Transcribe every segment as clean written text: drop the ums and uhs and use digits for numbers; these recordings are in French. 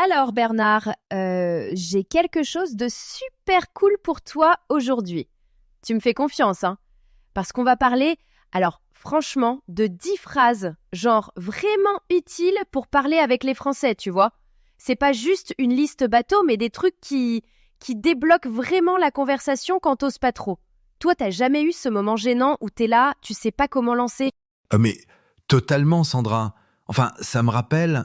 Alors Bernard, j'ai quelque chose de super cool pour toi aujourd'hui. Tu me fais confiance, hein? Parce qu'on va parler, alors franchement, de 10 phrases, genre vraiment utiles pour parler avec les Français, tu vois. C'est pas juste une liste bateau, mais des trucs qui débloquent vraiment la conversation quand t'oses pas trop. Toi, t'as jamais eu ce moment gênant où t'es là, tu sais pas comment lancer? Mais totalement, Sandra. Enfin, ça me rappelle...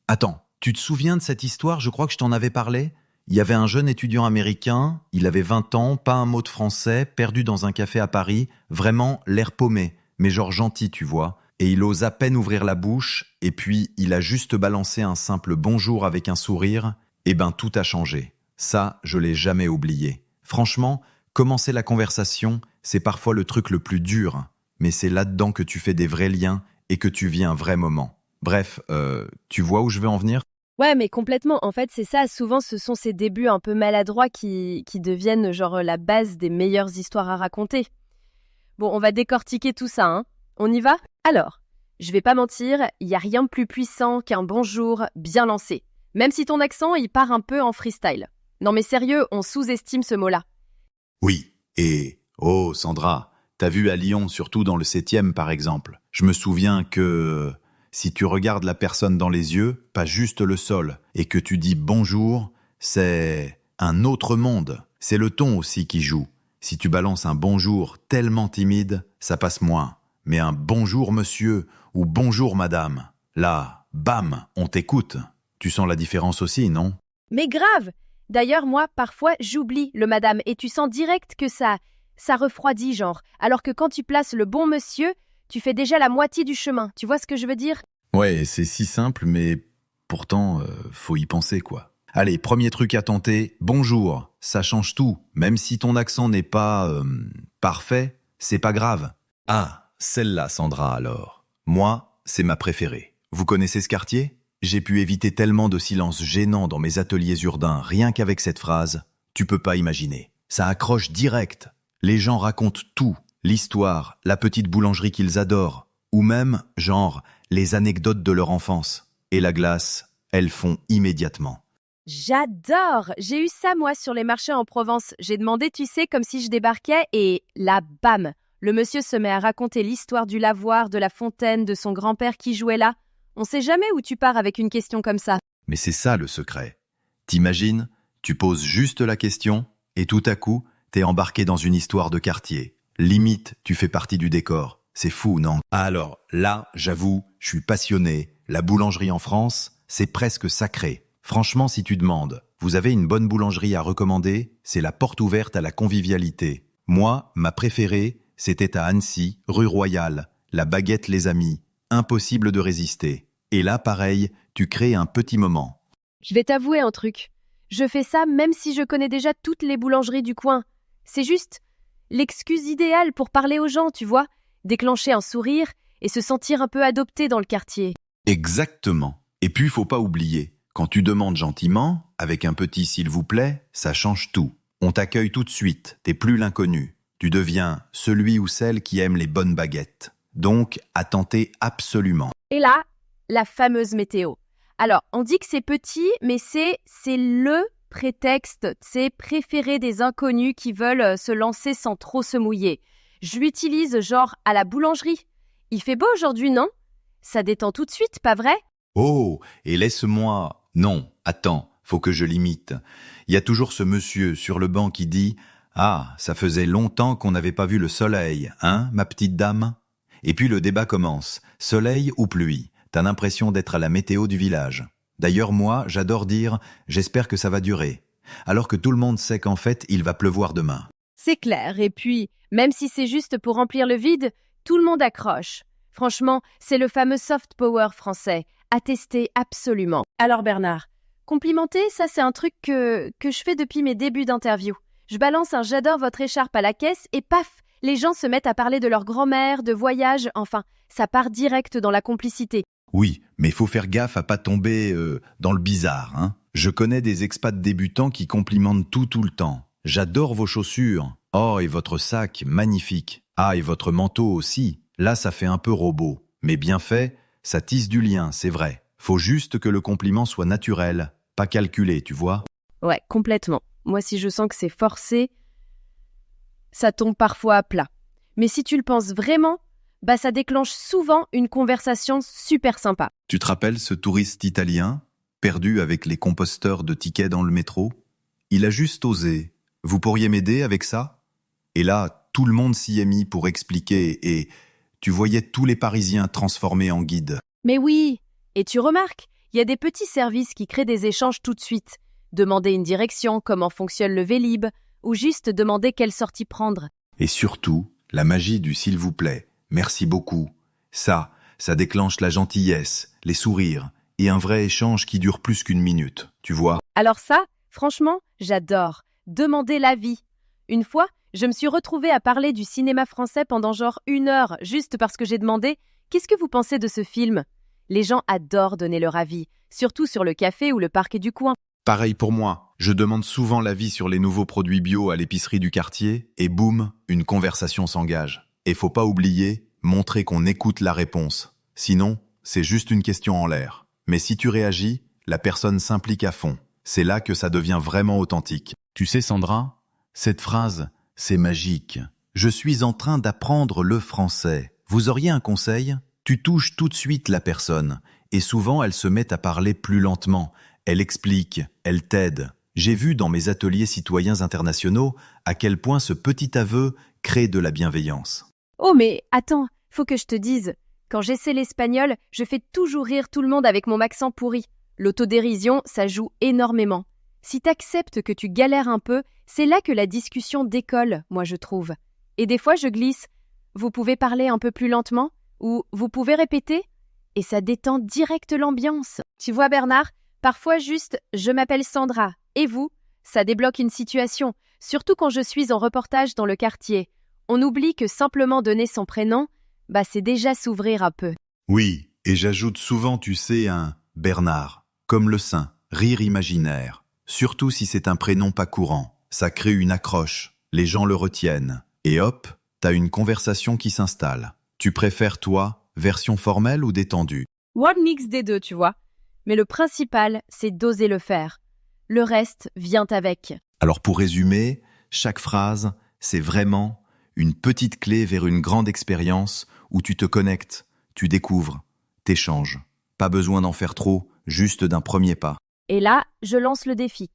Attends, tu te souviens de cette histoire? Je crois que je t'en avais parlé. Il y avait un jeune étudiant américain, il avait 20 ans, pas un mot de français, perdu dans un café à Paris, vraiment l'air paumé, mais genre gentil, tu vois. Et il ose à peine ouvrir la bouche, et puis il a juste balancé un simple bonjour avec un sourire, et ben tout a changé. Ça, je l'ai jamais oublié. Franchement, commencer la conversation, c'est parfois le truc le plus dur, mais c'est là-dedans que tu fais des vrais liens et que tu vis un vrai moment. Bref, tu vois où je veux en venir? Ouais, mais complètement. En fait, c'est ça. Souvent, ce sont ces débuts un peu maladroits qui deviennent genre la base des meilleures histoires à raconter. Bon, on va décortiquer tout ça, hein. On y va? Alors, je vais pas mentir, il y a rien de plus puissant qu'un bonjour bien lancé. Même si ton accent, il part un peu en freestyle. Non mais sérieux, on sous-estime ce mot-là. Oui, et... Oh, Sandra, t'as vu à Lyon, surtout dans le 7e par exemple. Je me souviens que... Si tu regardes la personne dans les yeux, pas juste le sol, et que tu dis bonjour, c'est un autre monde. C'est le ton aussi qui joue. Si tu balances un bonjour tellement timide, ça passe moins. Mais un bonjour monsieur ou bonjour madame, là, bam, on t'écoute. Tu sens la différence aussi, non? Mais grave! D'ailleurs, moi, parfois, j'oublie le madame et tu sens direct que ça refroidit, genre. Alors que quand tu places le bon monsieur, tu fais déjà la moitié du chemin. Tu vois ce que je veux dire? Ouais, c'est si simple, mais pourtant, faut y penser, quoi. Allez, premier truc à tenter, bonjour, ça change tout. Même si ton accent n'est pas parfait, c'est pas grave. Ah, celle-là, Sandra, alors. Moi, c'est ma préférée. Vous connaissez ce quartier? J'ai pu éviter tellement de silences gênants dans mes ateliers urbains rien qu'avec cette phrase. Tu peux pas imaginer. Ça accroche direct. Les gens racontent tout. L'histoire, la petite boulangerie qu'ils adorent. Ou même, genre, les anecdotes de leur enfance. Et la glace, elles font immédiatement. J'adore! J'ai eu ça, moi, sur les marchés en Provence. J'ai demandé, tu sais, comme si je débarquais, et là, bam! Le monsieur se met à raconter l'histoire du lavoir, de la fontaine, de son grand-père qui jouait là. On sait jamais où tu pars avec une question comme ça. Mais c'est ça le secret. T'imagines, tu poses juste la question, et tout à coup, t'es embarqué dans une histoire de quartier. Limite, tu fais partie du décor. C'est fou, non? Alors, là, j'avoue, je suis passionné. La boulangerie en France, c'est presque sacré. Franchement, si tu demandes, vous avez une bonne boulangerie à recommander? C'est la porte ouverte à la convivialité. Moi, ma préférée, c'était à Annecy, rue Royale. La baguette les amis. Impossible de résister. Et là, pareil, tu crées un petit moment. Je vais t'avouer un truc. Je fais ça même si je connais déjà toutes les boulangeries du coin. C'est juste l'excuse idéale pour parler aux gens, tu vois, déclencher un sourire et se sentir un peu adopté dans le quartier. Exactement. Et puis, faut pas oublier, quand tu demandes gentiment, avec un petit s'il vous plaît, ça change tout. On t'accueille tout de suite, t'es plus l'inconnu. Tu deviens celui ou celle qui aime les bonnes baguettes. Donc, à tenter absolument. Et là, la fameuse météo. Alors, on dit que c'est petit, mais c'est le prétexte, c'est préféré des inconnus qui veulent se lancer sans trop se mouiller. Je l'utilise genre à la boulangerie. Il fait beau aujourd'hui, non? Ça détend tout de suite, pas vrai? Oh, et laisse-moi... Non, attends, faut que je l'imite. Il y a toujours ce monsieur sur le banc qui dit « Ah, ça faisait longtemps qu'on n'avait pas vu le soleil, hein, ma petite dame ?» Et puis le débat commence. Soleil ou pluie? T'as l'impression d'être à la météo du village. D'ailleurs, moi, j'adore dire « J'espère que ça va durer », alors que tout le monde sait qu'en fait, il va pleuvoir demain. C'est clair, et puis, même si c'est juste pour remplir le vide, tout le monde accroche. Franchement, c'est le fameux soft power français, à tester absolument. Alors Bernard, complimenter, ça c'est un truc que je fais depuis mes débuts d'interview. Je balance un «j'adore votre écharpe» à la caisse et paf, les gens se mettent à parler de leur grand-mère, de voyage, enfin, ça part direct dans la complicité. Oui, mais faut faire gaffe à pas tomber dans le bizarre, hein. Je connais des expats débutants qui complimentent tout le temps. J'adore vos chaussures. Oh, et votre sac, magnifique. Ah, et votre manteau aussi. Là, ça fait un peu robot. Mais bien fait, ça tisse du lien, c'est vrai. Faut juste que le compliment soit naturel. pas calculé, tu vois. Ouais, complètement. Moi, si je sens que c'est forcé, ça tombe parfois à plat. Mais si tu le penses vraiment, ça déclenche souvent une conversation super sympa. Tu te rappelles ce touriste italien, perdu avec les composteurs de tickets dans le métro? Il a juste osé. Vous pourriez m'aider avec ça? Et là, tout le monde s'y est mis pour expliquer et tu voyais tous les Parisiens transformés en guides. Mais oui, et tu remarques, il y a des petits services qui créent des échanges tout de suite. Demander une direction, comment fonctionne le Vélib, ou juste demander quelle sortie prendre. Et surtout, la magie du s'il vous plaît, merci beaucoup. Ça déclenche la gentillesse, les sourires et un vrai échange qui dure plus qu'une minute, tu vois. Alors ça, franchement, j'adore. Demander l'avis. Une fois, je me suis retrouvée à parler du cinéma français pendant genre 1 heure, juste parce que j'ai demandé « Qu'est-ce que vous pensez de ce film ?» Les gens adorent donner leur avis, surtout sur le café ou le parquet du coin. Pareil pour moi, je demande souvent l'avis sur les nouveaux produits bio à l'épicerie du quartier et boum, une conversation s'engage. Et faut pas oublier, montrer qu'on écoute la réponse. Sinon, c'est juste une question en l'air. Mais si tu réagis, la personne s'implique à fond. C'est là que ça devient vraiment authentique. Tu sais Sandra, cette phrase, c'est magique. Je suis en train d'apprendre le français. Vous auriez un conseil? Tu touches tout de suite la personne. Et souvent, elle se met à parler plus lentement. Elle explique, elle t'aide. J'ai vu dans mes ateliers citoyens internationaux à quel point ce petit aveu crée de la bienveillance. Oh mais attends, faut que je te dise. Quand j'essaie l'espagnol, je fais toujours rire tout le monde avec mon accent pourri. L'autodérision, ça joue énormément. Si t'acceptes que tu galères un peu, c'est là que la discussion décolle, moi je trouve. Et des fois je glisse. Vous pouvez parler un peu plus lentement? Ou vous pouvez répéter? Et ça détend direct l'ambiance. Tu vois Bernard, parfois juste « je m'appelle Sandra » et vous, ça débloque une situation, surtout quand je suis en reportage dans le quartier. On oublie que simplement donner son prénom, c'est déjà s'ouvrir un peu. Oui, et j'ajoute souvent, tu sais, un Bernard, comme le saint, rire imaginaire. Surtout si c'est un prénom pas courant. Ça crée une accroche, les gens le retiennent. Et hop, t'as une conversation qui s'installe. Tu préfères, toi, version formelle ou détendue? One mix des deux, tu vois. Mais le principal, c'est d'oser le faire. Le reste vient avec. Alors pour résumer, chaque phrase, c'est vraiment une petite clé vers une grande expérience où tu te connectes, tu découvres, t'échanges. Pas besoin d'en faire trop, juste d'un premier pas. Et là, je lance le défi.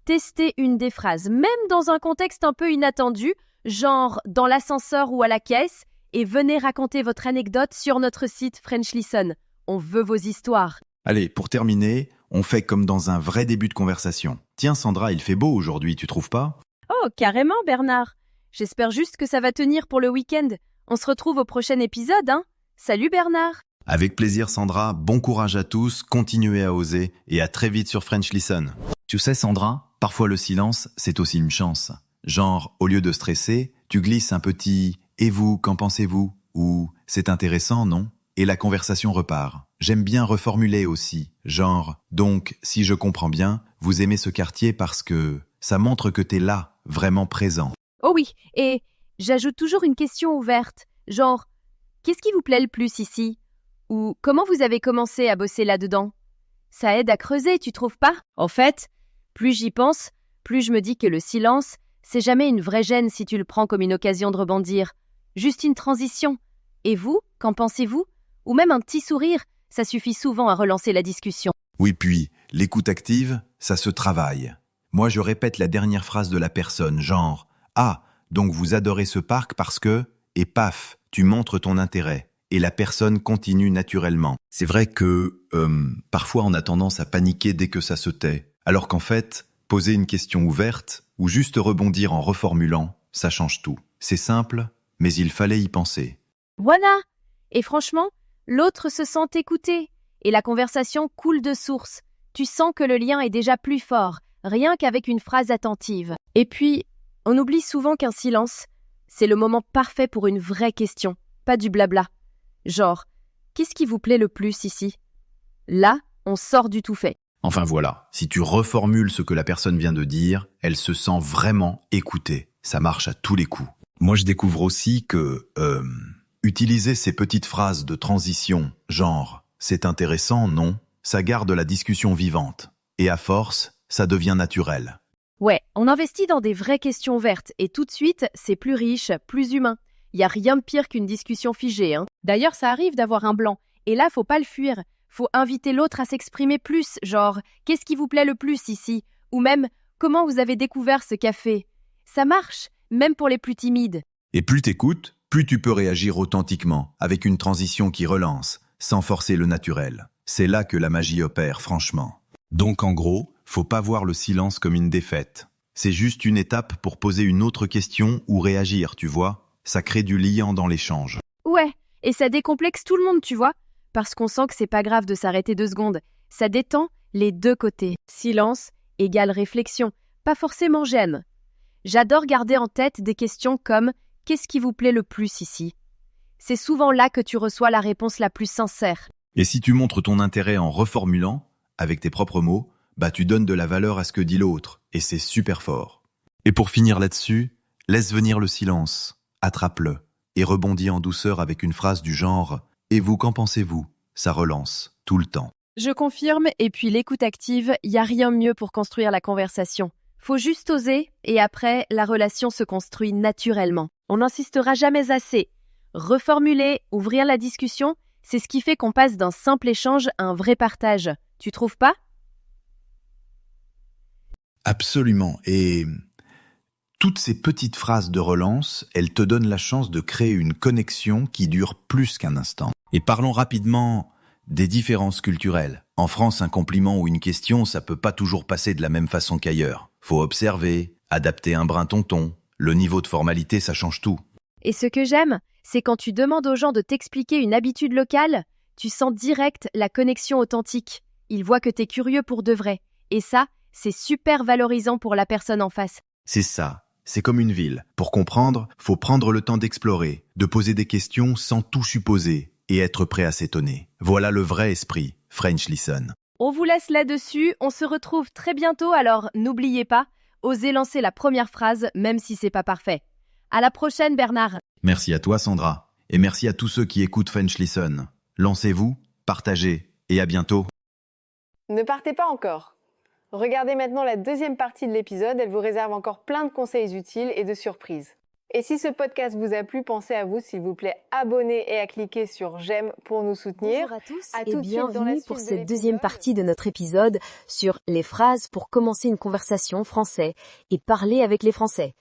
Testez une des phrases, même dans un contexte un peu inattendu, genre dans l'ascenseur ou à la caisse, et venez raconter votre anecdote sur notre site French Listen. On veut vos histoires. Allez, pour terminer, on fait comme dans un vrai début de conversation. Tiens Sandra, il fait beau aujourd'hui, tu trouves pas? Oh, carrément Bernard. J'espère juste que ça va tenir pour le week-end. On se retrouve au prochain épisode, hein? Salut Bernard! Avec plaisir Sandra, bon courage à tous, continuez à oser et à très vite sur French Listen. Tu sais Sandra, parfois le silence, c'est aussi une chance. Genre, au lieu de stresser, tu glisses un petit « Et vous, qu'en pensez-vous » ou « C'est intéressant, non ?» et la conversation repart. J'aime bien reformuler aussi, genre « Donc, si je comprends bien, vous aimez ce quartier parce que ça montre que t'es là, vraiment présent. » Oh oui, et j'ajoute toujours une question ouverte, genre « Qu'est-ce qui vous plaît le plus ici ?» ou « Comment vous avez commencé à bosser là-dedans ?» Ça aide à creuser, tu trouves pas? En fait, plus j'y pense, plus je me dis que le silence, c'est jamais une vraie gêne si tu le prends comme une occasion de rebondir. Juste une transition. Et vous, qu'en pensez-vous? Ou même un petit sourire, ça suffit souvent à relancer la discussion. Oui, puis, l'écoute active, ça se travaille. Moi, je répète la dernière phrase de la personne, genre « Ah, donc vous adorez ce parc parce que… » et paf, tu montres ton intérêt. Et la personne continue naturellement. C'est vrai que, parfois on a tendance à paniquer dès que ça se tait. Alors qu'en fait, poser une question ouverte, ou juste rebondir en reformulant, ça change tout. C'est simple, mais il fallait y penser. Voilà! Et franchement, l'autre se sent écouté. Et la conversation coule de source. Tu sens que le lien est déjà plus fort, rien qu'avec une phrase attentive. Et puis, on oublie souvent qu'un silence, c'est le moment parfait pour une vraie question, pas du blabla. Genre, qu'est-ce qui vous plaît le plus ici? Là, on sort du tout fait. Enfin voilà, si tu reformules ce que la personne vient de dire, elle se sent vraiment écoutée. Ça marche à tous les coups. Moi, je découvre aussi que utiliser ces petites phrases de transition, genre « c'est intéressant, non ?» ça garde la discussion vivante. Et à force, ça devient naturel. Ouais, on investit dans des vraies questions vertes et tout de suite, c'est plus riche, plus humain. Il y a rien de pire qu'une discussion figée, hein. D'ailleurs, ça arrive d'avoir un blanc. Et là, faut pas le fuir. Faut inviter l'autre à s'exprimer plus, genre « Qu'est-ce qui vous plaît le plus ici ?» Ou même « Comment vous avez découvert ce café ?» Ça marche, même pour les plus timides. Et plus t'écoutes, plus tu peux réagir authentiquement, avec une transition qui relance, sans forcer le naturel. C'est là que la magie opère, franchement. Donc en gros, faut pas voir le silence comme une défaite. C'est juste une étape pour poser une autre question ou réagir, tu vois. Ça crée du liant dans l'échange. Ouais, et ça décomplexe tout le monde, tu vois. Parce qu'on sent que c'est pas grave de s'arrêter 2 secondes. Ça détend les deux côtés. Silence égale réflexion, pas forcément gêne. J'adore garder en tête des questions comme « Qu'est-ce qui vous plaît le plus ici ?» C'est souvent là que tu reçois la réponse la plus sincère. Et si tu montres ton intérêt en reformulant, avec tes propres mots, bah tu donnes de la valeur à ce que dit l'autre, et c'est super fort. Et pour finir là-dessus, laisse venir le silence, attrape-le, et rebondis en douceur avec une phrase du genre « Et vous, qu'en pensez-vous ?» Ça relance, tout le temps. Je confirme, et puis l'écoute active, y a rien mieux pour construire la conversation. Faut juste oser, et après, la relation se construit naturellement. On n'insistera jamais assez. Reformuler, ouvrir la discussion, c'est ce qui fait qu'on passe d'un simple échange à un vrai partage. Tu trouves pas ? Absolument, et toutes ces petites phrases de relance, elles te donnent la chance de créer une connexion qui dure plus qu'un instant. Et parlons rapidement des différences culturelles. En France, un compliment ou une question, ça peut pas toujours passer de la même façon qu'ailleurs. Faut observer, adapter un brin ton ton. Le niveau de formalité, ça change tout. Et ce que j'aime, c'est quand tu demandes aux gens de t'expliquer une habitude locale, tu sens direct la connexion authentique. Ils voient que t'es curieux pour de vrai. Et ça, c'est super valorisant pour la personne en face. C'est ça. C'est comme une ville. Pour comprendre, faut prendre le temps d'explorer, de poser des questions sans tout supposer et être prêt à s'étonner. Voilà le vrai esprit French Listen. On vous laisse là-dessus, on se retrouve très bientôt, alors n'oubliez pas, osez lancer la première phrase même si c'est pas parfait. À la prochaine Bernard. Merci à toi Sandra, et merci à tous ceux qui écoutent French Listen. Lancez-vous, partagez, et à bientôt. Ne partez pas encore. Regardez maintenant la deuxième partie de l'épisode, elle vous réserve encore plein de conseils utiles et de surprises. Et si ce podcast vous a plu, pensez à vous, s'il vous plaît, abonner et à cliquer sur j'aime pour nous soutenir. Bonjour à tous À et tout de suite dans la bienvenue suite pour de cette l'épisode. deuxième partie de notre épisode sur les phrases pour commencer une conversation français et parler avec les Français.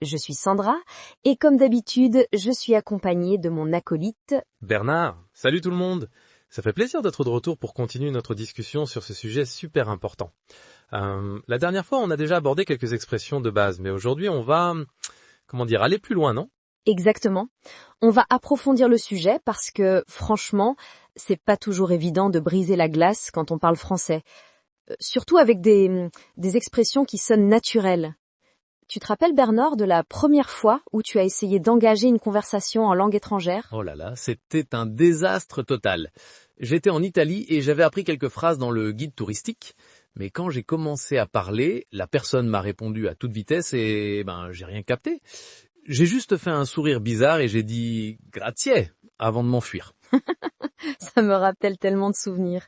Je suis Sandra et comme d'habitude, je suis accompagnée de mon acolyte. Bernard, salut tout le monde. Ça fait plaisir d'être de retour pour continuer notre discussion sur ce sujet super important. La dernière fois, on a déjà abordé quelques expressions de base, mais aujourd'hui, on va, aller plus loin, non ? Exactement. On va approfondir le sujet parce que, franchement, c'est pas toujours évident de briser la glace quand on parle français. Surtout avec des expressions qui sonnent naturelles. Tu te rappelles, Bernard, de la première fois où tu as essayé d'engager une conversation en langue étrangère ? Oh là là, c'était un désastre total. J'étais en Italie et j'avais appris quelques phrases dans le guide touristique, mais quand j'ai commencé à parler, la personne m'a répondu à toute vitesse et j'ai rien capté. J'ai juste fait un sourire bizarre et j'ai dit « grazie » avant de m'enfuir. Ça me rappelle tellement de souvenirs.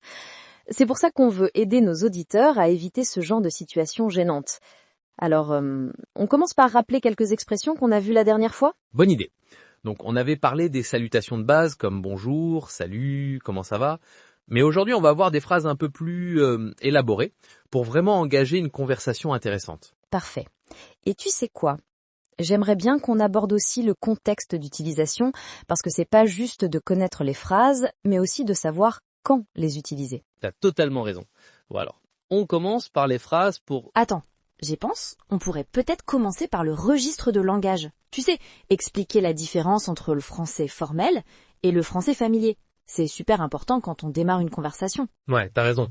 C'est pour ça qu'on veut aider nos auditeurs à éviter ce genre de situation gênante. Alors, on commence par rappeler quelques expressions qu'on a vues la dernière fois ? Bonne idée. Donc on avait parlé des salutations de base comme bonjour, salut, comment ça va ? Mais aujourd'hui on va voir des phrases un peu plus élaborées pour vraiment engager une conversation intéressante. Parfait. Et tu sais quoi ? J'aimerais bien qu'on aborde aussi le contexte d'utilisation parce que c'est pas juste de connaître les phrases, mais aussi de savoir quand les utiliser. T'as totalement raison. Bon alors, on commence par les phrases pour... Attends. J'y pense, on pourrait peut-être commencer par le registre de langage. Tu sais, expliquer la différence entre le français formel et le français familier. C'est super important quand on démarre une conversation. Ouais, t'as raison.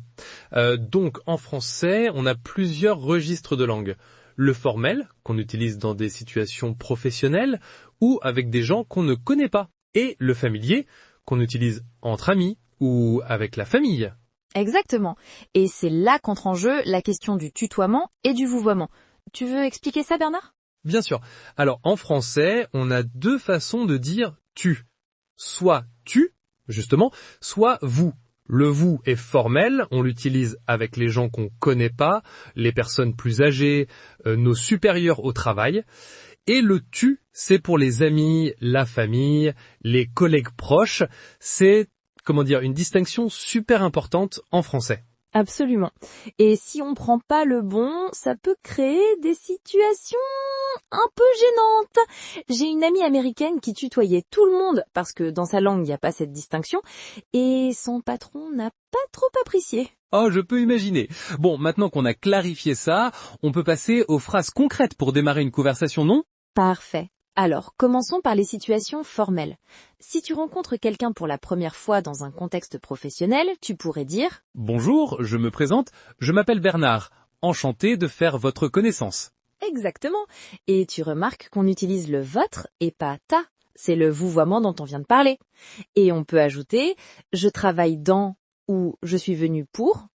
Donc, en français, on a plusieurs registres de langue. Le formel, qu'on utilise dans des situations professionnelles ou avec des gens qu'on ne connaît pas. Et le familier, qu'on utilise entre amis ou avec la famille. Exactement. Et c'est là qu'entre en jeu la question du tutoiement et du vouvoiement. Tu veux expliquer ça, Bernard ? Bien sûr. Alors, en français, on a deux façons de dire tu. Soit tu, justement, soit vous. Le vous est formel, on l'utilise avec les gens qu'on connaît pas, les personnes plus âgées, nos supérieurs au travail. Et le tu, c'est pour les amis, la famille, les collègues proches. C'est, une distinction super importante en français. Absolument. Et si on prend pas le bon, ça peut créer des situations un peu gênantes. J'ai une amie américaine qui tutoyait tout le monde parce que dans sa langue, il n'y a pas cette distinction et son patron n'a pas trop apprécié. Oh, je peux imaginer. Bon, maintenant qu'on a clarifié ça, on peut passer aux phrases concrètes pour démarrer une conversation, non ? Parfait. Alors, commençons par les situations formelles. Si tu rencontres quelqu'un pour la première fois dans un contexte professionnel, tu pourrais dire « Bonjour, je me présente, je m'appelle Bernard. Enchanté de faire votre connaissance. » Exactement. Et tu remarques qu'on utilise le « votre » et pas « ta ». C'est le vouvoiement dont on vient de parler. Et on peut ajouter « je travaille dans » ou « je suis venu pour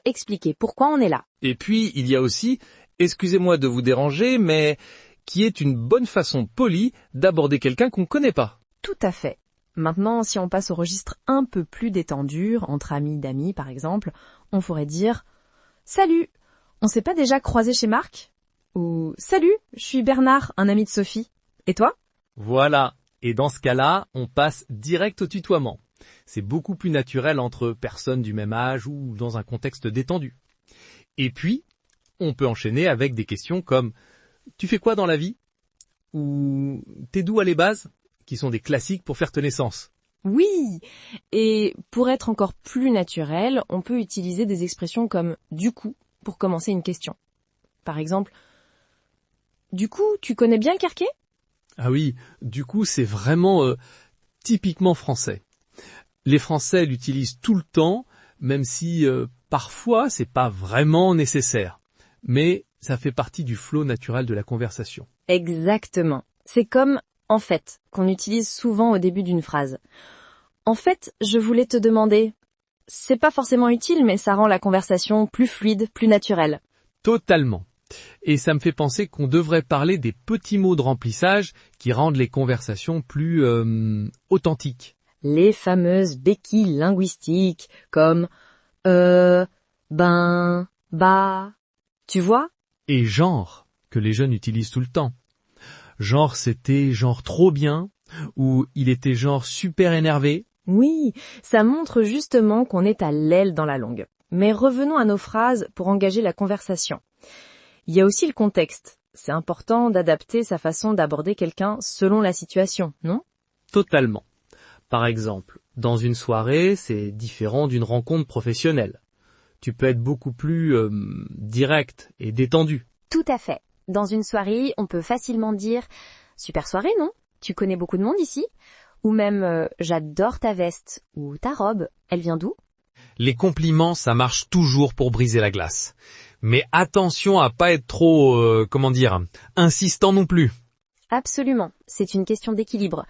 expliquer pourquoi on est là. Et puis, il y a aussi « excusez-moi de vous déranger, mais… » qui est une bonne façon polie d'aborder quelqu'un qu'on connaît pas. Tout à fait. Maintenant, si on passe au registre un peu plus détendu, entre amis d'amis par exemple, on pourrait dire « Salut, on s'est pas déjà croisé chez Marc ?» ou « Salut, je suis Bernard, un ami de Sophie. Et toi ?» Voilà. Et dans ce cas-là, on passe direct au tutoiement. C'est beaucoup plus naturel entre personnes du même âge ou dans un contexte détendu. Et puis, on peut enchaîner avec des questions comme « Tu fais quoi dans la vie ?» ou « T'es d'où à les bases ?» qui sont des classiques pour faire connaissance. Oui. Et pour être encore plus naturel, on peut utiliser des expressions comme « du coup » pour commencer une question. Par exemple, « Du coup, tu connais bien Carquet ?» Ah oui, du coup, c'est vraiment typiquement français. Les Français l'utilisent tout le temps, même si parfois c'est pas vraiment nécessaire. Mais ça fait partie du flow naturel de la conversation. Exactement. C'est comme « en fait » qu'on utilise souvent au début d'une phrase. En fait, je voulais te demander. C'est pas forcément utile, mais ça rend la conversation plus fluide, plus naturelle. Totalement. Et ça me fait penser qu'on devrait parler des petits mots de remplissage qui rendent les conversations plus authentiques. Les fameuses béquilles linguistiques, comme ben, bah, tu vois ? Et genre, que les jeunes utilisent tout le temps. Genre c'était genre trop bien, ou il était genre super énervé. Oui, ça montre justement qu'on est à l'aile dans la langue. Mais revenons à nos phrases pour engager la conversation. Il y a aussi le contexte. C'est important d'adapter sa façon d'aborder quelqu'un selon la situation, non ? Totalement. Par exemple, dans une soirée, c'est différent d'une rencontre professionnelle. Tu peux être beaucoup plus direct et détendu. Tout à fait. Dans une soirée, on peut facilement dire « Super soirée, non ? Tu connais beaucoup de monde ici ?» Ou même « J'adore ta veste » ou « Ta robe, elle vient d'où ?» Les compliments, ça marche toujours pour briser la glace. Mais attention à pas être trop, insistant non plus. Absolument, c'est une question d'équilibre.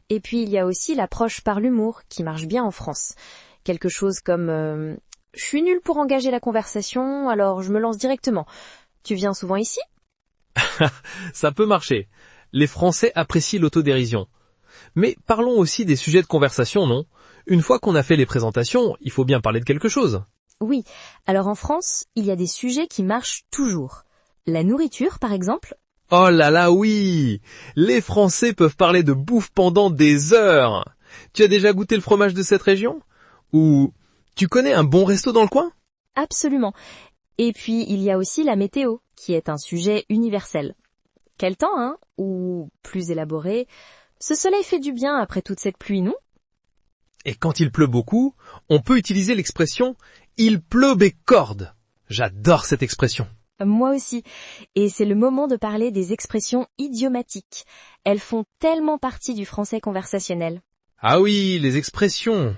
Et puis il y a aussi l'approche par l'humour qui marche bien en France. Quelque chose comme je suis nulle pour engager la conversation, alors je me lance directement. Tu viens souvent ici ? Ça peut marcher. Les Français apprécient l'autodérision. Mais parlons aussi des sujets de conversation, non ? Une fois qu'on a fait les présentations, il faut bien parler de quelque chose. Oui, alors en France, il y a des sujets qui marchent toujours. La nourriture, par exemple. Oh là là, oui ! Les Français peuvent parler de bouffe pendant des heures. Tu as déjà goûté le fromage de cette région ? Ou tu connais un bon resto dans le coin ? Absolument. Et puis, il y a aussi la météo, qui est un sujet universel. Quel temps, hein ? Ou, plus élaboré, ce soleil fait du bien après toute cette pluie, non ? Et quand il pleut beaucoup, on peut utiliser l'expression « il pleut bécorde ». J'adore cette expression. Moi aussi. Et c'est le moment de parler des expressions idiomatiques. Elles font tellement partie du français conversationnel. Ah oui, les expressions.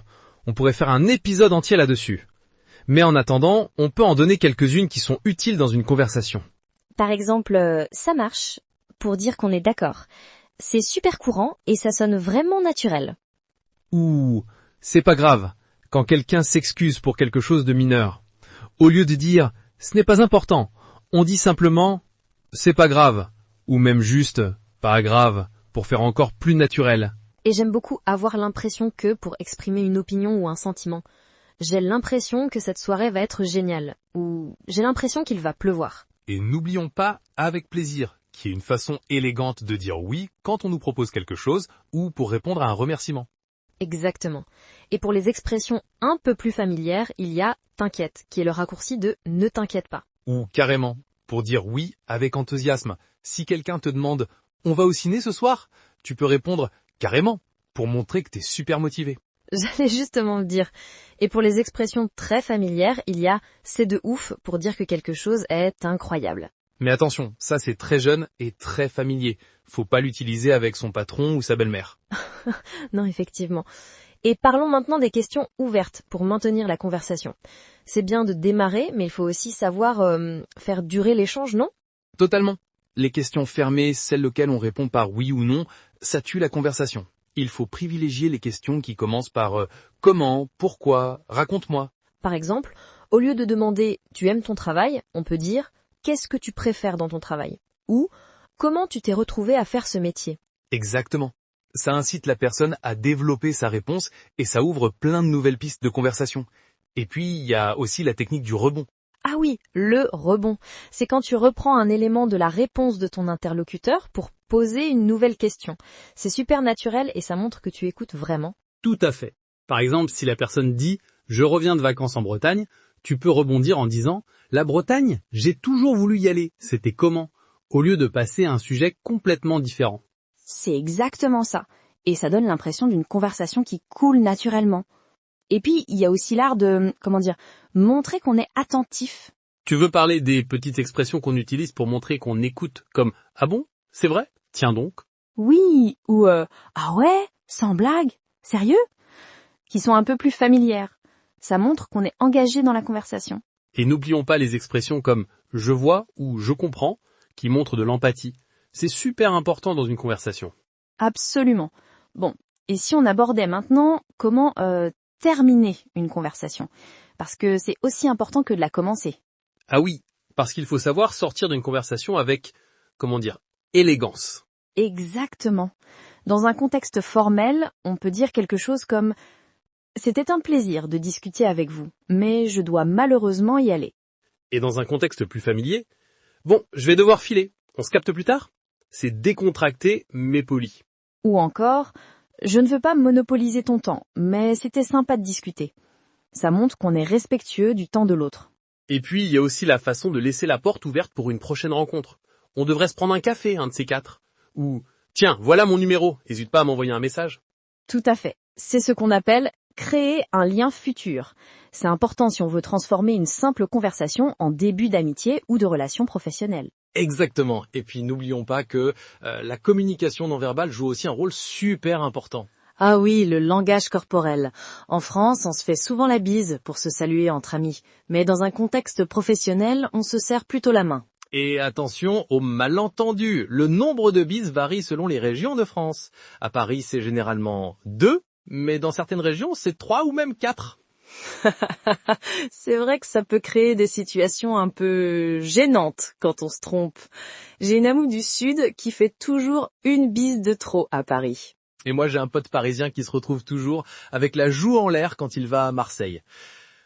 On pourrait faire un épisode entier là-dessus. Mais en attendant, on peut en donner quelques-unes qui sont utiles dans une conversation. Par exemple, ça marche, pour dire qu'on est d'accord. C'est super courant et ça sonne vraiment naturel. Ou c'est pas grave, quand quelqu'un s'excuse pour quelque chose de mineur. Au lieu de dire « ce n'est pas important », on dit simplement « c'est pas grave » ou même juste « pas grave » pour faire encore plus naturel. Et j'aime beaucoup avoir l'impression que pour exprimer une opinion ou un sentiment. J'ai l'impression que cette soirée va être géniale. Ou j'ai l'impression qu'il va pleuvoir. Et n'oublions pas avec plaisir, qui est une façon élégante de dire oui quand on nous propose quelque chose ou pour répondre à un remerciement. Exactement. Et pour les expressions un peu plus familières, il y a t'inquiète, qui est le raccourci de ne t'inquiète pas. Ou carrément, pour dire oui avec enthousiasme. Si quelqu'un te demande « On va au ciné ce soir ?» tu peux répondre « Carrément » pour montrer que t'es super motivé. J'allais justement le dire. Et pour les expressions très familières, il y a c'est de ouf pour dire que quelque chose est incroyable. Mais attention, ça c'est très jeune et très familier. Faut pas l'utiliser avec son patron ou sa belle-mère. Non, effectivement. Et parlons maintenant des questions ouvertes pour maintenir la conversation. C'est bien de démarrer, mais il faut aussi savoir faire durer l'échange, non ? Totalement. Les questions fermées, celles auxquelles on répond par oui ou non, ça tue la conversation. Il faut privilégier les questions qui commencent par comment, pourquoi, raconte-moi. Par exemple, au lieu de demander « tu aimes ton travail ?», on peut dire « qu'est-ce que tu préfères dans ton travail ?» ou « comment tu t'es retrouvé à faire ce métier ?» Exactement. Ça incite la personne à développer sa réponse et ça ouvre plein de nouvelles pistes de conversation. Et puis, il y a aussi la technique du rebond. Ah oui, le rebond. C'est quand tu reprends un élément de la réponse de ton interlocuteur pour poser une nouvelle question. C'est super naturel et ça montre que tu écoutes vraiment. Tout à fait. Par exemple, si la personne dit « Je reviens de vacances en Bretagne », tu peux rebondir en disant « La Bretagne, j'ai toujours voulu y aller, c'était comment ?» au lieu de passer à un sujet complètement différent. C'est exactement ça. Et ça donne l'impression d'une conversation qui coule naturellement. Et puis, il y a aussi l'art de, montrer qu'on est attentif. Tu veux parler des petites expressions qu'on utilise pour montrer qu'on écoute, comme « Ah bon ? C'est vrai ? Tiens donc ». Oui, ou ah ouais, sans blague, sérieux ? Qui sont un peu plus familières. Ça montre qu'on est engagé dans la conversation. Et n'oublions pas les expressions comme « je vois » ou « je comprends » qui montrent de l'empathie. C'est super important dans une conversation. Absolument. Bon, et si on abordait maintenant comment terminer une conversation ? Parce que c'est aussi important que de la commencer. Ah oui, parce qu'il faut savoir sortir d'une conversation avec, élégance. Exactement. Dans un contexte formel, on peut dire quelque chose comme « C'était un plaisir de discuter avec vous, mais je dois malheureusement y aller. » Et dans un contexte plus familier, « Bon, je vais devoir filer, on se capte plus tard ?» C'est décontracté mais poli. Ou encore « Je ne veux pas monopoliser ton temps, mais c'était sympa de discuter. » Ça montre qu'on est respectueux du temps de l'autre. Et puis, il y a aussi la façon de laisser la porte ouverte pour une prochaine rencontre. On devrait se prendre un café, un de ces quatre. Ou « Tiens, voilà mon numéro, n'hésite pas à m'envoyer un message. » Tout à fait. C'est ce qu'on appelle créer un lien futur. C'est important si on veut transformer une simple conversation en début d'amitié ou de relation professionnelle. Exactement. Et puis, n'oublions pas que la communication non verbale joue aussi un rôle super important. Ah oui, le langage corporel. En France, on se fait souvent la bise pour se saluer entre amis. Mais dans un contexte professionnel, on se serre plutôt la main. Et attention aux malentendus. Le nombre de bises varie selon les régions de France. À Paris, c'est généralement 2, mais dans certaines régions, c'est 3 ou même 4. C'est vrai que ça peut créer des situations un peu gênantes quand on se trompe. J'ai une amie du Sud qui fait toujours une bise de trop à Paris. Et moi, j'ai un pote parisien qui se retrouve toujours avec la joue en l'air quand il va à Marseille.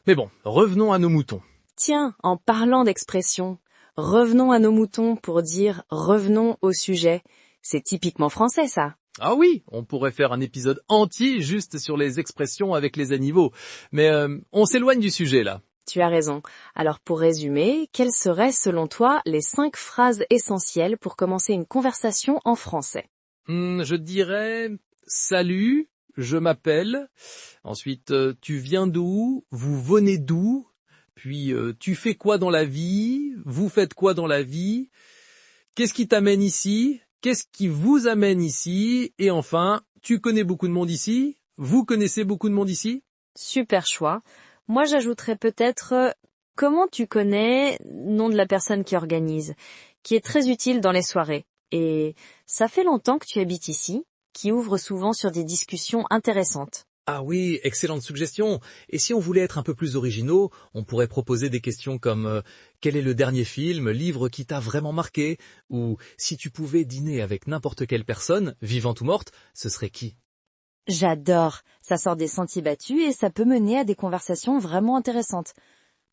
Mais bon, revenons à nos moutons. Tiens, en parlant d'expression, revenons à nos moutons pour dire revenons au sujet. C'est typiquement français, ça. Ah oui, on pourrait faire un épisode entier juste sur les expressions avec les animaux. Mais on s'éloigne du sujet, là. Tu as raison. Alors pour résumer, quelles seraient selon toi les 5 phrases essentielles pour commencer une conversation en français ? Je dirais « Salut, je m'appelle ». Ensuite, tu viens d'où ? Vous venez d'où ? Puis, tu fais quoi dans la vie ? Vous faites quoi dans la vie ? Qu'est-ce qui t'amène ici ? Qu'est-ce qui vous amène ici ? Et enfin, tu connais beaucoup de monde ici ? Vous connaissez beaucoup de monde ici ? Super choix. Moi, j'ajouterais peut-être comment tu connais, nom de la personne qui organise, qui est très utile dans les soirées. Et ça fait longtemps que tu habites ici, qui ouvre souvent sur des discussions intéressantes. Ah oui, excellente suggestion. Et si on voulait être un peu plus originaux, on pourrait proposer des questions comme quel est le dernier film, livre qui t'a vraiment marqué ? Ou si tu pouvais dîner avec n'importe quelle personne, vivante ou morte, ce serait qui ? J'adore, ça sort des sentiers battus et ça peut mener à des conversations vraiment intéressantes.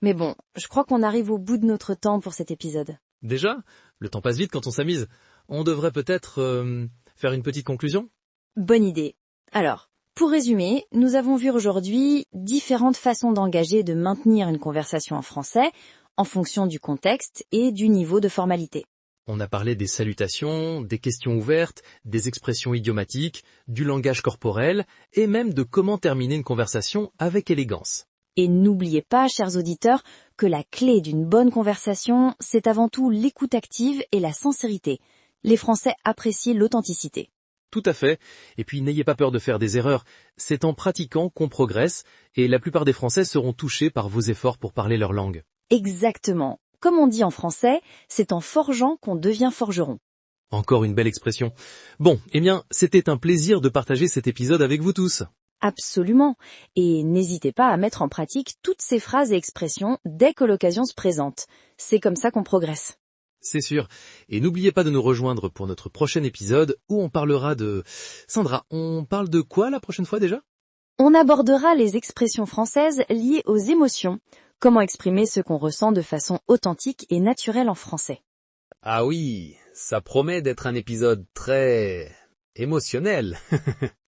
Mais bon, je crois qu'on arrive au bout de notre temps pour cet épisode. Déjà, le temps passe vite quand on s'amuse. On devrait peut-être faire une petite conclusion? Bonne idée. Alors, pour résumer, nous avons vu aujourd'hui différentes façons d'engager et de maintenir une conversation en français en fonction du contexte et du niveau de formalité. On a parlé des salutations, des questions ouvertes, des expressions idiomatiques, du langage corporel et même de comment terminer une conversation avec élégance. Et n'oubliez pas, chers auditeurs, que la clé d'une bonne conversation, c'est avant tout l'écoute active et la sincérité. Les Français apprécient l'authenticité. Tout à fait. Et puis n'ayez pas peur de faire des erreurs. C'est en pratiquant qu'on progresse et la plupart des Français seront touchés par vos efforts pour parler leur langue. Exactement. Comme on dit en français, c'est en forgeant qu'on devient forgeron. Encore une belle expression. Bon, eh bien, c'était un plaisir de partager cet épisode avec vous tous. Absolument. Et n'hésitez pas à mettre en pratique toutes ces phrases et expressions dès que l'occasion se présente. C'est comme ça qu'on progresse. C'est sûr. Et n'oubliez pas de nous rejoindre pour notre prochain épisode où on parlera de... Sandra, on parle de quoi la prochaine fois déjà? On abordera les expressions françaises liées aux émotions. Comment exprimer ce qu'on ressent de façon authentique et naturelle en français. Ah oui, ça promet d'être un épisode très... émotionnel.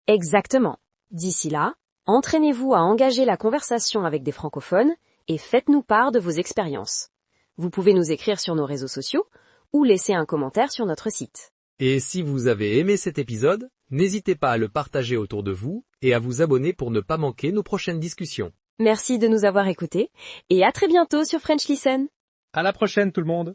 Exactement. D'ici là, entraînez-vous à engager la conversation avec des francophones et faites-nous part de vos expériences. Vous pouvez nous écrire sur nos réseaux sociaux ou laisser un commentaire sur notre site. Et si vous avez aimé cet épisode, n'hésitez pas à le partager autour de vous et à vous abonner pour ne pas manquer nos prochaines discussions. Merci de nous avoir écoutés et à très bientôt sur French Listen. À la prochaine tout le monde!